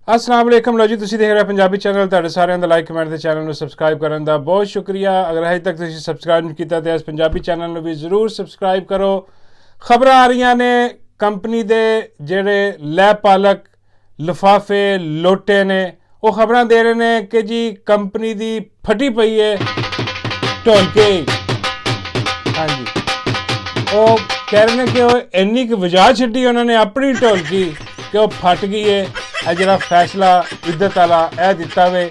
अस्सलाम वालेकुम लो जी, तुसीं देख रहे हो पंजाबी चैनल। तुहाडे सारिਆਂ ਦਾ ਲਾਈਕ ਕਮੈਂਟ ਤੇ ਚੈਨਲ ਨੂੰ ਸਬਸਕ੍ਰਾਈਬ ਕਰਨ ਦਾ ਬਹੁਤ ਸ਼ੁਕਰੀਆ। ਅਗਰ ਹਜੇ ਤੱਕ ਤੁਸੀਂ ਸਬਸਕ੍ਰਾਈਬ ਨਹੀਂ ਕੀਤਾ ਤੇ ਇਸ ਪੰਜਾਬੀ ਚੈਨਲ ਨੂੰ ਵੀ ਜ਼ਰੂਰ ਸਬਸਕ੍ਰਾਈਬ ਕਰੋ। ਖਬਰਾਂ ਆ ਰਹੀਆਂ ਨੇ ਕੰਪਨੀ ਦੇ ਜਿਹੜੇ ਲੈ ਪਾਲਕ ਲਿਫਾਫੇ ਲੋਟੇ ਨੇ, ਉਹ ਖਬਰਾਂ ਦੇ ਰਹੇ ਨੇ ਕਿ ਜੀ ਕੰਪਨੀ ਦੀ ਫਟੀ ਪਈ ਹੈ ਢੋਲਕੇ। ਹਾਂਜੀ, ਉਹ ਕਹਿ ਰਹੇ ਨੇ ਕਿ ਉਹ ਇੰਨੀ ਕੁ ਵਜਾ ਛੱਡੀ ਉਹਨਾਂ ਨੇ ਆਪਣੀ ਢੋਲਕੀ ਕਿ ਉਹ ਫਟ ਗਈ ਹੈ। ਇਹ ਜਿਹੜਾ ਫੈਸਲਾ ਇੱਜ਼ਤ ਵਾਲਾ ਇਹ ਦਿੱਤਾ ਵੇ,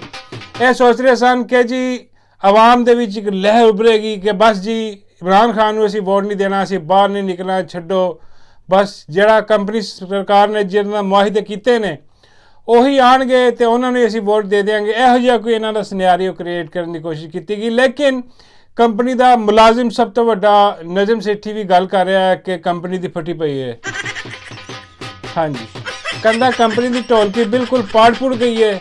ਇਹ ਸੋਚ ਰਹੇ ਸਨ ਕਿ ਜੀ ਆਵਾਮ ਦੇ ਵਿੱਚ ਇੱਕ ਲਹਿਰ ਉੱਭਰੇਗੀ ਕਿ ਬਸ ਜੀ ਇਮਰਾਨ ਖਾਨ ਨੂੰ ਅਸੀਂ ਵੋਟ ਨਹੀਂ ਦੇਣਾ, ਅਸੀਂ ਬਾਹਰ ਨਹੀਂ ਨਿਕਲਣਾ, ਛੱਡੋ ਬਸ। ਜਿਹੜਾ ਕੰਪਨੀ ਸਰਕਾਰ ਨੇ ਜਿਹਨਾਂ ਮੁਆਹਦੇ ਕੀਤੇ ਨੇ ਉਹੀ ਆਉਣਗੇ ਤੇ ਉਹਨਾਂ ਨੂੰ ਅਸੀਂ ਵੋਟ ਦੇ ਦਿਆਂਗੇ। ਇਹੋ ਜਿਹਾ ਕੋਈ ਇਹਨਾਂ ਦਾ ਸਿਨੈਰੀਓ ਕ੍ਰੀਏਟ ਕਰਨ ਦੀ ਕੋਸ਼ਿਸ਼ ਕੀਤੀ ਗਈ। ਲੇਕਿਨ ਕੰਪਨੀ ਦਾ ਮੁਲਾਜ਼ਮ ਸਭ ਤੋਂ ਵੱਡਾ ਨਜਮ ਸੇਠੀ ਵੀ ਗੱਲ ਕਰ ਰਿਹਾ ਹੈ ਕਿ ਕੰਪਨੀ ਦੀ ਫਟੀ ਪਈ ਹੈ। ਹਾਂਜੀ, ਕਹਿੰਦਾ ਕੰਪਨੀ ਦੀ ਢੋਲਕੀ ਬਿਲਕੁਲ ਪਾੜ ਗਈ ਹੈ।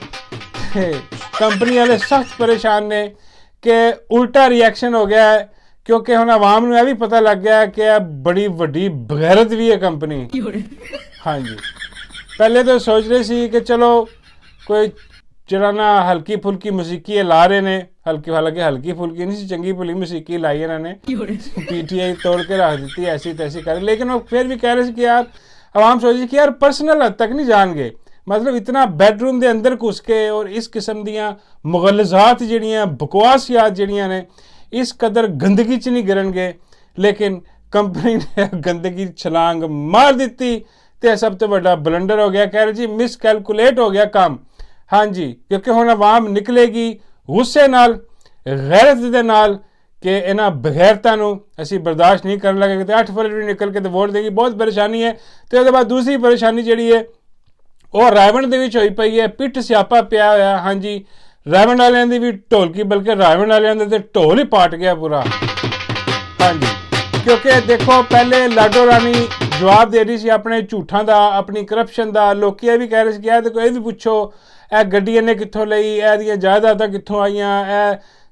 ਕੰਪਨੀ ਵਾਲੇ ਸਖਤ ਪਰੇਸ਼ਾਨ ਨੇ ਕਿ ਉਲਟਾ ਰਿਐਕਸ਼ਨ ਹੋ ਗਿਆ ਹੈ, ਕਿਉਂਕਿ ਹੁਣ ਆਵਾਮ ਨੂੰ ਇਹ ਵੀ ਪਤਾ ਲੱਗ ਗਿਆ ਹੈ ਕਿ ਇਹ ਬੜੀ ਵੱਡੀ ਬਗੈਰਤ ਵੀ ਹੈ ਕੰਪਨੀ। ਹਾਂਜੀ, ਪਹਿਲੇ ਤਾਂ ਸੋਚ ਰਹੇ ਸੀ ਕਿ ਚਲੋ ਕੋਈ ਜਿਹੜਾ ਨਾ ਹਲਕੀ ਫੁਲਕੀ ਮੌਸੀਕੀ ਲਾ ਰਹੇ ਨੇ, ਹਾਲਾਂਕਿ ਹਲਕੀ ਫੁਲਕੀ ਨਹੀਂ ਸੀ, ਚੰਗੀ ਭਲੀ ਮੌਸੀਕੀ ਲਾਈ ਇਹਨਾਂ ਨੇ। PTI ਤੋੜ ਕੇ ਰੱਖ ਦਿੱਤੀ ਐਸੀ ਤੈਸੀ ਕਰ। ਲੇਕਿਨ ਉਹ ਫਿਰ ਵੀ ਕਹਿ ਰਹੇ ਸੀ ਕਿ ਯਾਰ आवाम सोची कि यार परसनल हद तक नहीं जाएंगे, मतलब इतना बैडरूम के अंदर घुस के और इस किस्म दियाँ मुगलजात जड़ियाँ बकवासियात जड़ियाँ ने इस कदर गंदगी च नहीं गिरनगे। लेकिन कंपनी ने गंदगी छलांग मार दी तो सब तो बड़ा बलंडर हो गया। कह रहे जी मिसकैलकुलेट हो गया काम। हाँ जी, क्योंकि हुण आवाम निकलेगी गुस्से नाल, गैरत दे नाल कि इन्हां बगैरतां नूं असीं बर्दाश्त नहीं करन लगे। 8 फरवरी निकल के तो वोट देगी, बहुत परेशानी है। तो उसके बाद दूसरी परेशानी जिहड़ी है वो रावण दे विच होई पई है, पिठ स्यापा पिया होया। हाँ जी, रावण वालियां दी भी ढोलकी, बल्कि रावण वालियां दा ते ढोल ही पाट गया पूरा। हाँ जी, क्योंकि देखो पहले लाडो रानी जवाब दे रही सी अपने झूठां दा, अपनी करप्शन दा। लोग ये भी कह रहे सी कि देखो ये भी पुछो ए गड्डी इन्हें कित्थों लई, ए जायदादां कित्थों आईयां, ए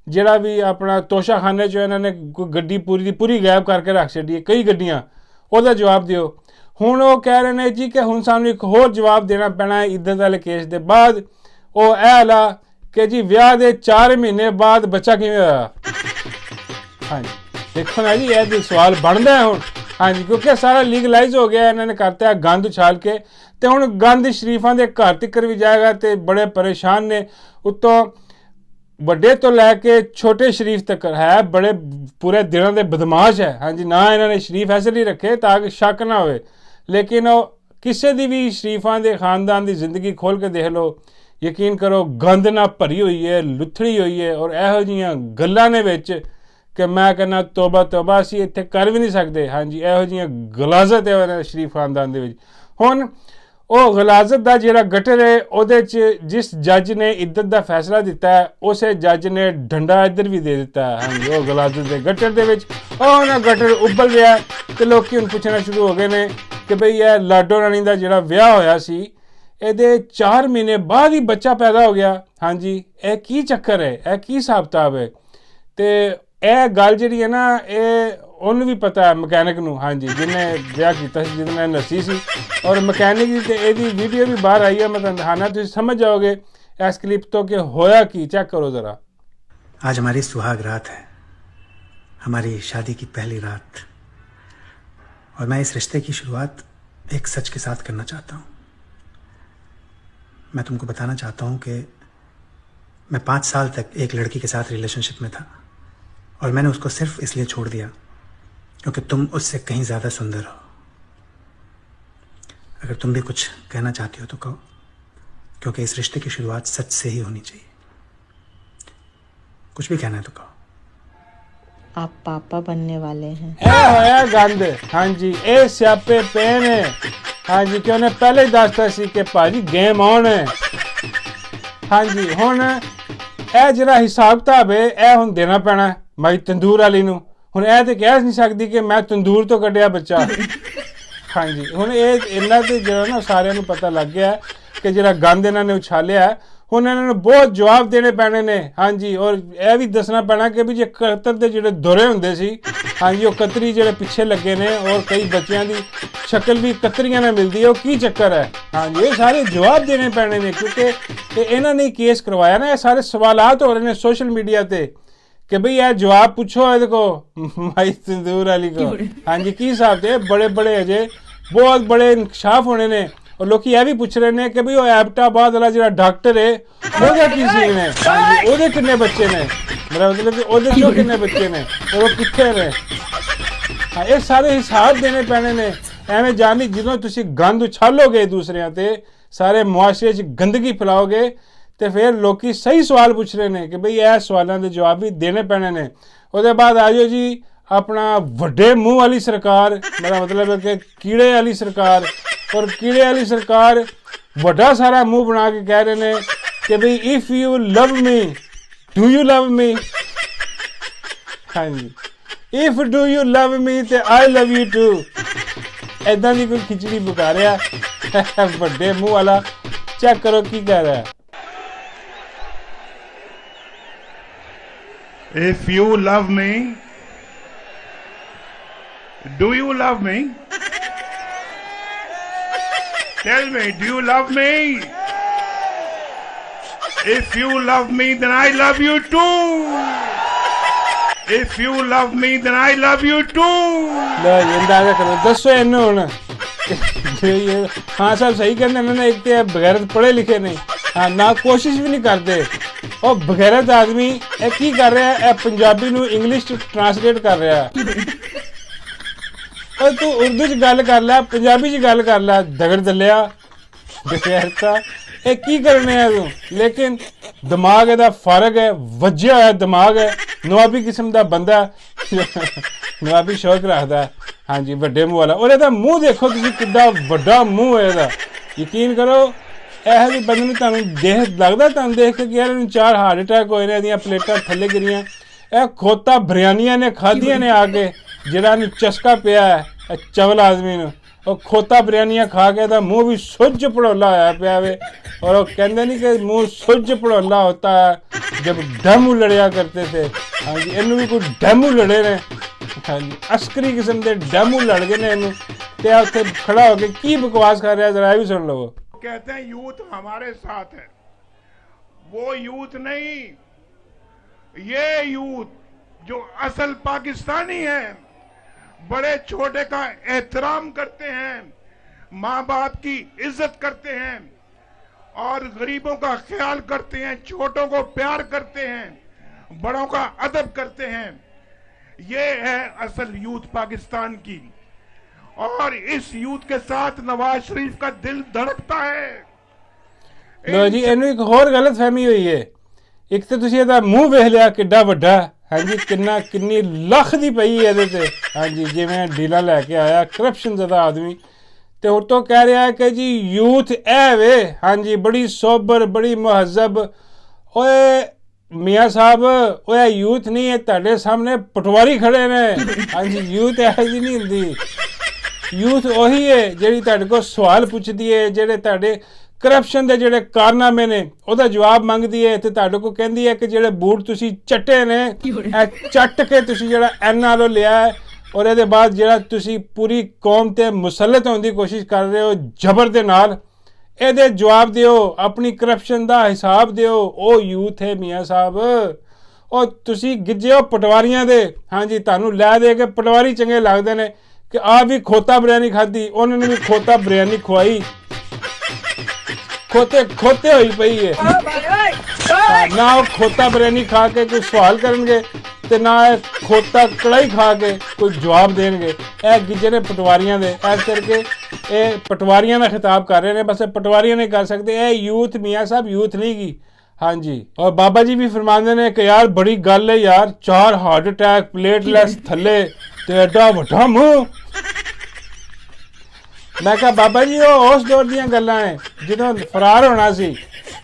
ਜਿਹੜਾ ਵੀ ਆਪਣਾ ਤੋਸ਼ਾਖਾਨੇ 'ਚੋਂ ਇਹਨਾਂ ਨੇ ਕੋਈ ਗੱਡੀ ਪੂਰੀ ਦੀ ਪੂਰੀ ਗਾਇਬ ਕਰਕੇ ਰੱਖ ਛੱਡੀ ਹੈ, ਕਈ ਗੱਡੀਆਂ, ਉਹਦਾ ਜਵਾਬ ਦਿਓ। ਹੁਣ ਉਹ ਕਹਿ ਰਹੇ ਨੇ ਜੀ ਕਿ ਹੁਣ ਸਾਨੂੰ ਇੱਕ ਹੋਰ ਜਵਾਬ ਦੇਣਾ ਪੈਣਾ ਹੈ ਇੱਜ਼ਤ ਵਾਲੇ ਕੇਸ ਦੇ ਬਾਅਦ। ਉਹ ਇਹ ਵਾਲਾ ਕਿ ਜੀ ਵਿਆਹ ਦੇ 4 ਮਹੀਨੇ ਬਾਅਦ ਬੱਚਾ ਕਿਵੇਂ ਹੋਇਆ। ਹਾਂਜੀ, ਦੇਖੋ ਨਾ ਜੀ ਇਹ ਸਵਾਲ ਬਣਦਾ ਹੈ ਹੁਣ। ਹਾਂਜੀ, ਕਿਉਂਕਿ ਸਾਰਾ ਲੀਗਲਾਈਜ਼ ਹੋ ਗਿਆ, ਇਹਨਾਂ ਨੇ ਕਰਤਾ ਹੈ ਗੰਦ ਉਛਾਲ ਕੇ, ਤੇ ਹੁਣ ਗੰਦ ਸ਼ਰੀਫਾਂ ਦੇ ਘਰ ਤੱਕ ਵੀ ਜਾਏਗਾ ਤੇ ਬੜੇ ਪਰੇਸ਼ਾਨ ਨੇ। ਉੱਤੋਂ ਵੱਡੇ ਤੋਂ ਲੈ ਕੇ ਛੋਟੇ ਸ਼ਰੀਫ ਤੱਕ ਹੈ ਬੜੇ ਪੂਰੇ ਦਿਨਾਂ ਦੇ ਬਦਮਾਸ਼ ਹੈ। ਹਾਂਜੀ, ਨਾ ਇਹਨਾਂ ਨੇ ਸ਼ਰੀਫ ਐਸੇ ਲਈ ਰੱਖੇ ਤਾਂ ਕਿ ਸ਼ੱਕ ਨਾ ਹੋਵੇ। ਲੇਕਿਨ ਉਹ ਕਿਸੇ ਦੀ ਵੀ ਸ਼ਰੀਫਾਂ ਦੇ ਖਾਨਦਾਨ ਦੀ ਜ਼ਿੰਦਗੀ ਖੋਲ੍ਹ ਕੇ ਦੇਖ ਲਓ, ਯਕੀਨ ਕਰੋ ਗੰਦ ਨਾਲ ਭਰੀ ਹੋਈ ਹੈ, ਲੁੱਥੜੀ ਹੋਈ ਹੈ। ਔਰ ਇਹੋ ਜਿਹੀਆਂ ਗੱਲਾਂ ਨੇ ਵਿੱਚ ਕਿ ਮੈਂ ਕਹਿੰਦਾ ਤੋਬਾ ਤੋਬਾ, ਅਸੀਂ ਇੱਥੇ ਕਰ ਵੀ ਨਹੀਂ ਸਕਦੇ। ਹਾਂਜੀ, ਇਹੋ ਜਿਹੀਆਂ ਗਲਾਜ਼ਤ ਹੈ ਉਹਨਾਂ ਸ਼ਰੀਫ ਖਾਨਦਾਨ ਦੇ ਵਿੱਚ। ਹੁਣ ਉਹ ਗਲਾਜ਼ਤ ਦਾ ਜਿਹੜਾ ਗਟਰ ਹੈ ਉਹਦੇ 'ਚ ਜਿਸ ਜੱਜ ਨੇ ਇੱਜ਼ਤ ਦਾ ਫੈਸਲਾ ਦਿੱਤਾ ਹੈ, ਉਸੇ ਜੱਜ ਨੇ ਡੰਡਾ ਇੱਧਰ ਵੀ ਦੇ ਦਿੱਤਾ ਹੈ। ਹਾਂਜੀ, ਉਹ ਗਲਾਜ਼ਤ ਦੇ ਗਟਰ ਦੇ ਵਿੱਚ ਉਹ ਨਾ ਗਟਰ ਉੱਬਲ ਰਿਹਾ ਤੇ ਲੋਕੀ ਹੁਣ ਪੁੱਛਣਾ ਸ਼ੁਰੂ ਹੋ ਗਏ ਨੇ ਕਿ ਬਈ ਇਹ ਲਾਡੋ ਰਾਣੀ ਦਾ ਜਿਹੜਾ ਵਿਆਹ ਹੋਇਆ ਸੀ ਇਹਦੇ 4 ਮਹੀਨੇ ਬਾਅਦ ਹੀ ਬੱਚਾ ਪੈਦਾ ਹੋ ਗਿਆ। ਹਾਂਜੀ, ਇਹ ਕੀ ਚੱਕਰ ਹੈ, ਇਹ ਕੀ ਹਿਸਾਬ ਕਿਤਾਬ ਹੈ। ਤੇ ਇਹ ਗੱਲ ਜਿਹੜੀ ਹੈ ਨਾ ਇਹ ਉਹਨੂੰ ਵੀ ਪਤਾ ਹੈ ਮਕੈਨਿਕ ਨੂੰ। ਹਾਂਜੀ, ਜਿਹਨੇ ਵਿਆਹ ਕੀਤਾ ਸੀ, ਜਿਹਦੇ ਨਾਲ ਨੱਸੀ ਸੀ। ਔਰ ਮਕੈਨਿਕ ਦੀ ਤੇ ਇਹਦੀ ਵੀਡੀਓ ਵੀ ਬਾਹਰ ਆਈ ਹੈ, ਮੈਂ ਤੁਹਾਨੂੰ ਦਿਖਾਣਾ, ਤੁਸੀਂ ਸਮਝ ਜਾਓਗੇ ਇਸ ਕਲਿੱਪ ਤੋਂ कि होया की। चेक करो ज़रा। आज हमारी सुहाग रात है, हमारी शादी की पहली रात, और मैं इस रिश्ते की शुरुआत एक सच के साथ करना चाहता हूँ। मैं तुमको बताना चाहता हूँ कि मैं 5 साल तक एक लड़की के साथ रिलेशनशिप में था, और मैंने उसको सिर्फ इसलिए छोड़ दिया क्योंकि तुम उससे कहीं ज़्यादा सुंदर हो। अगर तुम भी कुछ कहना चाहती हो तो कहो, क्योंकि इस रिश्ते की शुरुआत सच से ही होनी चाहिए। कुछ भी कहना है तो कहो। आप पापा बनने वाले हैं। ਇਹ ਹੋਇਆ ਗੰਦ। ਹਾਂਜੀ, ਇਹ ਸਿਆਪੇ ਪਏ ਨੇ। ਹਾਂਜੀ, ਕਿ ਉਹਨੇ ਪਹਿਲੇ ਹੀ ਦੱਸਤਾ ਸੀ ਕਿ ਭਾਜੀ ਗੇਮ ਆਨ ਹੈ। ਹਾਂਜੀ, ਹੁਣ ਇਹ ਜਿਹੜਾ ਹਿਸਾਬ ਕਿਤਾਬ ਹੈ ਇਹ ਹੁਣ ਦੇਣਾ ਪੈਣਾ ਮਾਈ ਤੰਦੂਰ ਵਾਲੀ ਨੂੰ। ਹੁਣ ਇਹ ਤੇ ਕਹਿ ਨਹੀਂ ਸਕਦੀ ਕਿ ਮੈਂ ਤੰਦੂਰ ਤੋਂ ਕੱਢਿਆ ਬੱਚਾ। ਹਾਂਜੀ, ਹੁਣ ਇਹ ਇਹਨਾਂ ਤੇ ਜਿਹੜਾ ਨਾ ਸਾਰਿਆਂ ਨੂੰ ਪਤਾ ਲੱਗ ਗਿਆ ਕਿ ਜਿਹੜਾ ਗੰਦ ਇਹਨਾਂ ਨੇ ਉਛਾਲਿਆ ਹੁਣ ਇਹਨਾਂ ਨੂੰ ਬਹੁਤ ਜਵਾਬ ਦੇਣੇ ਪੈਣੇ ਨੇ। ਹਾਂਜੀ, ਔਰ ਇਹ ਵੀ ਦੱਸਣਾ ਪੈਣਾ ਕਿ ਵੀ ਜੇ ਕਤਰ ਦੇ ਜਿਹੜੇ ਦੌਰੇ ਹੁੰਦੇ ਸੀ, ਹਾਂਜੀ, ਉਹ ਕਤਰੀ ਜਿਹੜੇ ਪਿੱਛੇ ਲੱਗੇ ਨੇ, ਔਰ ਕਈ ਬੱਚਿਆਂ ਦੀ ਸ਼ਕਲ ਵੀ ਕਤਰੀਆਂ ਨਾਲ ਮਿਲਦੀ ਹੈ, ਉਹ ਕੀ ਚੱਕਰ ਹੈ। ਹਾਂਜੀ, ਇਹ ਸਾਰੇ ਜਵਾਬ ਦੇਣੇ ਪੈਣੇ ਨੇ ਕਿਉਂਕਿ ਇਹਨਾਂ ਨੇ ਕੇਸ ਕਰਵਾਇਆ ਨਾ। ਇਹ ਸਾਰੇ ਸਵਾਲਾਤ ਹੋ ਰਹੇ ਨੇ ਸੋਸ਼ਲ ਮੀਡੀਆ ਤੇ कि भाई यार जवाब पूछो ये देखो माई तंदूर अली को। हाँ जी, की हिसाब से बड़े बड़े अजे बहुत बड़े इंकशाफ होने ने। और लोग ये भी पूछ रहे हैं कि भाई वो एबटाबाद वाला जो डॉक्टर है ਉਹਦਾ ਕੀ ਸੀਨ ਹੈ। ਹਾਂਜੀ, ਉਹਦੇ ਕਿੰਨੇ ਬੱਚੇ ਨੇ, ਮੇਰਾ ਮਤਲਬ ਕਿ ਉਹਦੇ ਚੋਂ ਕਿੰਨੇ ਬੱਚੇ ਨੇ, ਉਹ ਕਿੱਥੇ ਨੇ। ਹਾਂ, ਇਹ ਸਾਰੇ ਹਿਸਾਬ ਦੇਣੇ ਪੈਣੇ ਨੇ। ਐਵੇਂ ਜਾਨੀ ਜਦੋਂ ਤੁਸੀਂ ਗੰਦ ਉਛਾਲੋਗੇ ਦੂਸਰਿਆਂ ਤੇ, ਸਾਰੇ ਮੁਆਸ਼ਰੇ 'ਚ ਗੰਦਗੀ ਫੈਲਾਓਗੇ, ਤੇ ਫਿਰ ਲੋਕੀ ਸਹੀ ਸਵਾਲ ਪੁੱਛ ਰਹੇ ਨੇ ਕਿ ਬਈ ਇਹ ਸਵਾਲਾਂ ਦੇ ਜਵਾਬ ਵੀ ਦੇਣੇ ਪੈਣੇ ਨੇ। ਉਹਦੇ ਬਾਅਦ ਆ ਜਾਓ ਜੀ ਆਪਣਾ ਵੱਡੇ ਮੂੰਹ ਵਾਲੀ ਸਰਕਾਰ, ਮੇਰਾ ਮਤਲਬ ਹੈ ਕਿ ਕੀੜੇ ਵਾਲੀ ਸਰਕਾਰ। ਔਰ ਕੀੜੇ ਵਾਲੀ ਸਰਕਾਰ ਵੱਡਾ ਸਾਰਾ ਮੂੰਹ ਬਣਾ ਕੇ ਕਹਿ ਰਹੇ ਨੇ ਕਿ ਬਈ if you love me do you love me. ਹਾਂਜੀ, if do you love me ਤੇ ਆਈ ਲਵ ਯੂ ਟੂ। ਇੱਦਾਂ ਦੀ ਕੋਈ ਖਿਚੜੀ ਪਕਾ ਰਿਹਾ ਵੱਡੇ ਮੂੰਹ ਵਾਲਾ। ਚੈੱਕ ਕਰੋ ਕੀ ਕਹਿ ਰਿਹਾ। If you love me, do you love me? Tell me, do you love me? If you love me, then I love you too. If you love me, then I love you too. ਲੈ ਅੰਦਾਜ਼ਾ ਕਰੋ, ਦੱਸੋ ਇਹਨੂੰ ਹੁਣ। हाँ साहब सही कहते हैं, एक तो बगैरत पढ़े लिखे नहीं, हाँ ना कोशिश भी नहीं करते। और बगैरत आदमी की कर रहा है, पंजाबी नू इंग्लिश ट्रांसलेट कर रहा है। और तू उर्दू च गल कर लै, पंजाबी च गल कर लै, दगड़ दलिया बगैरता की करने है तू। लेकिन दिमाग ਇਹਦਾ फर्क है, वज्जिया होया दिमाग है, नवाबी किस्म का बंदा, नवाबी शौक रखता। हाँ जी, ਵੱਡੇ ਮੂੰਹ ਵਾਲਾ। और ਇਹਦਾ ਮੂੰਹ ਦੇਖੋ ਤੁਸੀਂ ਕਿੱਡਾ ਵੱਡਾ ਮੂੰਹ ਹੈ ਇਹਦਾ। ਯਕੀਨ ਕਰੋ ਇਹੋ ਜਿਹੇ ਬੰਦੇ ਨੂੰ ਤੁਹਾਨੂੰ ਲੱਗਦਾ ਤੁਹਾਨੂੰ ਦੇਖ ਕੇ ਯਾਰ ਇਹਨੂੰ 4 ਹਾਰਟ ਅਟੈਕ ਹੋਏ ਨੇ, ਇਹਦੀਆਂ ਪਲੇਟਾਂ ਥੱਲੇ ਗਿਰੀਆਂ। ਇਹ ਖੋਤਾ ਬਿਰਿਆਨੀਆਂ ਨੇ ਖਾਧੀਆਂ ਨੇ ਆ ਕੇ, ਜਿਹੜਾ ਇਹਨੂੰ ਚਸਕਾ ਪਿਆ ਹੈ ਚਵਲ ਆਦਮੀ ਨੂੰ। ਉਹ ਖੋਤਾ ਬਿਰਿਆਨੀਆਂ ਖਾ ਕੇ ਇਹਦਾ ਮੂੰਹ ਵੀ ਸੁੱਜ ਪੜੋਲਾ ਹੋਇਆ ਪਿਆ ਵੇ। और वो कहते नहीं कि मुँह सुज पड़ोला होता है जब डैमू लड़िया करते थे। हाँ जी, इनू भी कोई डैमू लड़े ने। हाँ जी, अस्करी किस्म के डैमू लड़ गए ने। इनू उत्थे खड़ा होके की बकवास कर रहा है, जरा भी सुन लो। कहते हैं यूथ हमारे साथ है, वो यूथ नहीं, ये यूथ जो असल पाकिस्तानी है, बड़े छोटे का एहतराम करते हैं, माँ बाप की इज्जत करते हैं और गरीबों का ख्याल करते हैं, छोटों को प्यार करते हैं, बड़ों का अदब करते हैं। ये है असल यूथ पाकिस्तान की। और इस यूथ के साथ नवाज शरीफ का दिल धड़कता है। लो जी, इन्हू एक होर गलत फहमी हुई है। एक तो तुसी ਇਹਦਾ ਮੂੰਹ ਵੇਖ ਲਿਆ ਕਿੱਡਾ ਵੱਡਾ। ਹਾਂਜੀ, ਕਿੰਨੀ ਲੱਖ ਦੀ ਪਈ ਇਹਦੇ ਤੇ। ਹਾਂਜੀ, ਜਿਵੇਂ ਡੀਲਾ ਲੈ ਕੇ ਆਇਆ ਕਰਪਸ਼ਨ ਜ਼ਿਆਦਾ ਆਦਮੀ। ਤੇ ਉਹ ਤੋਂ ਕਹਿ ਰਿਹਾ ਹੈ ਕਿ ਜੀ ਯੂਥ ਇਹ ਵੇ। ਹਾਂਜੀ, ਬੜੀ ਸੋਬਰ, ਬੜੀ ਮੁਹੱਜ਼ਬ। ਓਏ ਮੀਆਂ ਸਾਹਿਬ, ਓਏ ਯੂਥ ਨਹੀਂ ਹੈ, ਤੁਹਾਡੇ ਸਾਹਮਣੇ ਪਟਵਾਰੀ ਖੜੇ ਨੇ। ਹਾਂਜੀ, ਯੂਥ ਇਹੋ ਜਿਹੀ ਨਹੀਂ ਹੁੰਦੀ। ਯੂਥ ਉਹੀ ਹੈ ਜਿਹੜੀ ਤੁਹਾਡੇ ਕੋਲ ਸਵਾਲ ਪੁੱਛਦੀ ਹੈ, ਜਿਹੜੇ ਤੁਹਾਡੇ ਕਰਪਸ਼ਨ ਦੇ ਜਿਹੜੇ ਕਾਰਨਾਮੇ ਨੇ ਉਹਦਾ ਜਵਾਬ ਮੰਗਦੀ ਹੈ, ਤੇ ਤੁਹਾਡੇ ਕੋਲ ਕਹਿੰਦੀ ਹੈ ਕਿ ਜਿਹੜੇ ਬੂਟ ਤੁਸੀਂ ਚੱਟੇ ਨੇ ਇਹ ਚੱਟ ਕੇ ਤੁਸੀਂ ਜਿਹੜਾ ਇਹਨਾਂ ਤੋਂ ਲਿਆ ਹੈ, ਔਰ ਇਹਦੇ ਬਾਅਦ ਜਿਹੜਾ ਤੁਸੀਂ ਪੂਰੀ ਕੌਮ ਤੇ ਮੁਸੱਲਤ ਹੋਣ ਦੀ ਕੋਸ਼ਿਸ਼ ਕਰ ਰਹੇ ਹੋ ਜ਼ਬਰ ਦੇ ਨਾਲ, ਇਹਦੇ ਜਵਾਬ ਦਿਓ, ਆਪਣੀ ਕਰਪਸ਼ਨ ਦਾ ਹਿਸਾਬ ਦਿਓ। ਉਹ ਯੂਥ ਹੈ ਮੀਆਂ ਸਾਹਿਬ। ਉਹ ਤੁਸੀਂ ਗਿੱਜੇ ਹੋ ਪਟਵਾਰੀਆਂ ਦੇ। ਹਾਂਜੀ, ਤੁਹਾਨੂੰ ਲੈ ਦੇ ਕੇ ਪਟਵਾਰੀ ਚੰਗੇ ਲੱਗਦੇ ਨੇ ਕਿ ਆ ਵੀ ਖੋਤਾ ਬਿਰਿਆਨੀ ਖਾਧੀ, ਉਹਨਾਂ ਨੇ ਵੀ ਖੋਤਾ ਬਿਰਿਆਨੀ ਖਵਾਈ। ਖੋਤੇ ਹੋਈ ਪਈ ਹੈ। ਨਾ ਉਹ ਖੋਤਾ ਬਿਰਿਆਨੀ ਖਾ ਕੇ ਕੋਈ ਸਵਾਲ ਕਰਨਗੇ ਤੇ ਨਾ ਇਹ ਖੋਤਾ ਕੜਾਈ ਖਾ ਕੇ ਕੋਈ ਜਵਾਬ ਦੇਣਗੇ। ਇਹ ਗਿੱਜੇ ਨੇ ਪਟਵਾਰੀਆਂ ਦੇ। ਇਸ ਕਰਕੇ ਇਹ ਪਟਵਾਰੀਆਂ ਦਾ ਖਿਤਾਬ ਕਰ ਰਹੇ ਨੇ, ਬਸ ਇਹ ਪਟਵਾਰੀਆਂ ਨਹੀਂ ਕਰ ਸਕਦੇ। ਇਹ ਯੂਥ ਮੀਆਂ ਸਾਹਿਬ ਯੂਥ ਨਹੀਂ ਗੀ। ਹਾਂਜੀ, ਔਰ ਬਾਬਾ ਜੀ ਵੀ ਫਰਮਾਉਂਦੇ ਨੇ ਕਿ ਯਾਰ ਬੜੀ ਗੱਲ ਹੈ ਯਾਰ, 4 ਹਾਰਟ ਅਟੈਕ, ਪਲੇਟਲੈਸ ਥੱਲੇ ਤੇ ਐਡਾ ਵੱਡਾ ਮੂੰਹ। ਮੈਂ ਕਿਹਾ ਬਾਬਾ ਜੀ ਉਹ ਉਸ ਦੌਰ ਦੀਆਂ ਗੱਲਾਂ ਨੇ ਜਦੋਂ ਫਰਾਰ ਹੋਣਾ ਸੀ।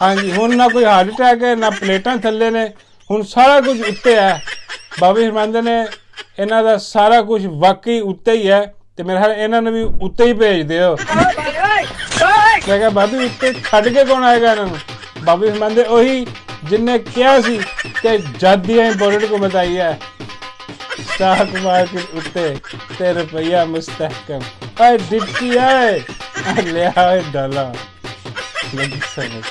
ਹਾਂਜੀ, ਹੁਣ ਨਾ ਕੋਈ ਹਾਰਟ ਅਟੈਕ ਹੈ, ਨਾ ਪਲੇਟਾਂ ਥੱਲੇ ਨੇ, ਹੁਣ ਸਾਰਾ ਕੁਝ ਉੱਤੇ ਹੈ। ਬਾਬਾ ਜੀ ਫਰਮਾਉਂਦੇ ਨੇ ਇਹਨਾਂ ਦਾ ਸਾਰਾ ਕੁਝ ਵਾਕਈ ਉੱਤੇ ਹੀ ਹੈ, ਤੇ ਮੇਰੇ ਖਿਆਲ ਇਹਨਾਂ ਨੂੰ ਵੀ ਉੱਤੇ ਹੀ ਭੇਜ ਦਿਓ। ਮੈਂ ਕਿਹਾ ਬਾਬੀ ਉੱਤੇ ਛੱਡ ਕੇ ਕੌਣ ਆਏਗਾ ਇਹਨਾਂ ਨੂੰ। ਬਾਬੂ ਫਰਮਾਉਂਦੇ ਉਹੀ ਜਿੰਨੇ ਕਿਹਾ ਸੀ ਕਿ ਜਦ ਦੀਆਂ ਇੰਪੋਰਟੈਂਟ ਘੁੰਮਤ ਆਈ ਹੈ स्टॉक मार्केट उत्ते ते रुपया मुस्तहकम डिटकी आए ले आए डॉलर लगी समझ